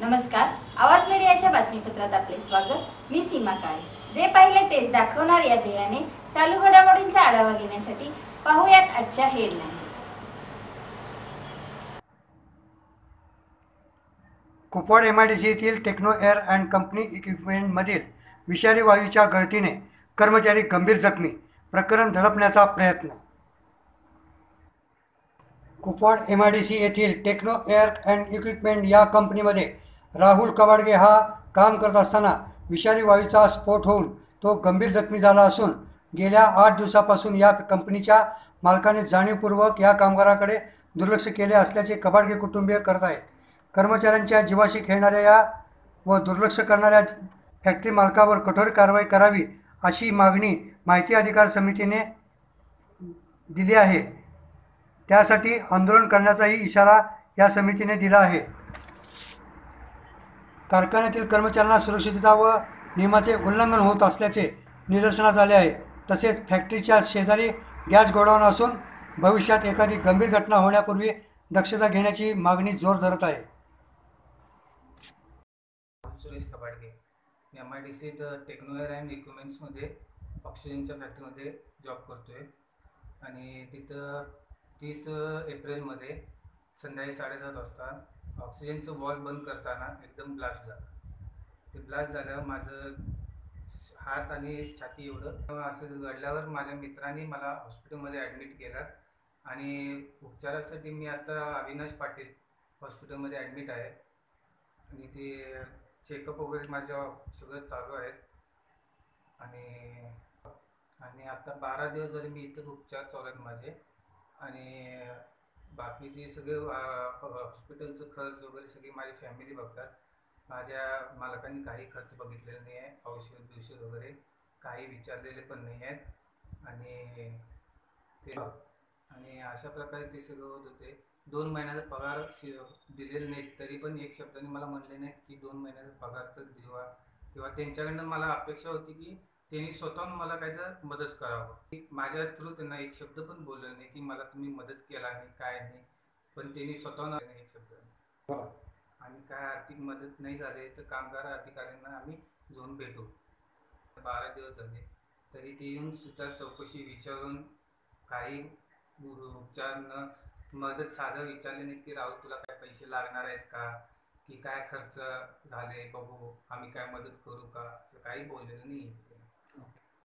नमस्कार, आवाज मीडियाच्या बातमीपत्रात आपले स्वागत। मी सीमा काळे। जे पाहिले तेच दाखवणार या ध्येयाने चालू घडामोडींचा आढावा घेण्यासाठी पाहूयात आजच्या हेडलाईन्स। कुपवाड MIDC येथील टेक्नो एअर अँड कंपनी इक्विपमेंटमधील विषारी वायूच्या गळतीने कर्मचारी गंभीर जखमी, प्रकरण झडपण्याचा प्रयत्न। कुपवाड MIDC येथील टेक्नो एअर अँड इक्विपमेंट या कंपनीमध्ये राहुल कवाडगे हा काम करत असताना विषारी वायूचा स्फोट होऊन तो गंभीर जखमी झाला असून गेल्या 8 दिवसापासून या कंपनीच्या मालकाने जाणीवपूर्वक या कामगाराकडे दुर्लक्ष केले असल्याचे कवाडगे कुटुंबीय करत आहेत। कर्मचाऱ्यांच्या जीवाशी खेळणाऱ्या व दुर्लक्ष करणाऱ्या फॅक्टरी मालकावर कठोर कारवाई करावी अशी मागणी माहिती अधिकार समितीने दिली आहे। त्यासाठी आंदोलन करण्याचाही इशारा या समितीने दिला आहे। कारखान्यातील कर्मचाऱ्यांना सुरक्षितता व नियमाचे उल्लंघन होत असल्याचे निदर्शनास आले आहे। तसेच फॅक्टरीच्या शेजारी गॅस गोडाऊन असून भविष्यात एखादी गंभीर घटना होण्यापूर्वी दक्षता घेण्याची मागणी जोर धरत आहे। Suresh Kabadge MIDC techno air and इक्विपमेंट्समध्ये ऑक्सिजनच्या फॅक्टरीमध्ये जॉब करतोय आणि तिथं 30 एप्रिलमध्ये संध्याकाळी 7:30 वाजता ऑक्सिजनचं वॉल बंद करताना एकदम ब्लास्ट झाला। ते ब्लास्ट झाल्यावर माझं हात आणि छाती एवढं असं घडल्यावर माझ्या मित्रांनी मला हॉस्पिटलमध्ये ॲडमिट केलं आणि उपचारासाठी मी आता अविनाश पाटील हॉस्पिटलमध्ये ॲडमिट आहे आणि ते चेकअप वगैरे माझ्या सगळं चालू आहेत आणि आता 12 दिवस झाले मी इथं उपचार चालू आहेत माझे आणि बाकीचे सगळे हॉस्पिटलचं खर्च वगैरे सगळी माझी फॅमिली बघतात। माझ्या मालकांनी काही खर्च बघितलेला नाही आहे, औषध वगैरे काही विचारलेले पण नाही आहेत आणि अशा प्रकारे ते सगळं होत होते। 2 महिन्याचा पगार दिलेला नाही तरी पण एक शब्दाने मला म्हणले नाही की 2 महिन्याचा पगार तर द्यावा किंवा त्यांच्याकडनं मला अपेक्षा होती की त्यांनी स्वतःहून मला काहीतरी मदत करावं। माझ्या थ्रू त्यांना एक शब्द पण बोलले नाही की मला तुम्ही मदत केला नाही काय नाही, पण त्यांनी स्वतःहून एक शब्द आणि काय आर्थिक मदत नाही झाली तर कामगार अधिकाऱ्यांना आम्ही जाऊन भेटू। 12 दिवस झाले तरी ते येऊन सुद्धा चौकशी विचारून काही उपचार न मदत साधं विचारले नाहीत की राहुल तुला काय पैसे लागणार आहेत का की काय खर्च झाले बघू आम्ही काय मदत करू का, असं काही बोललेलं नाही।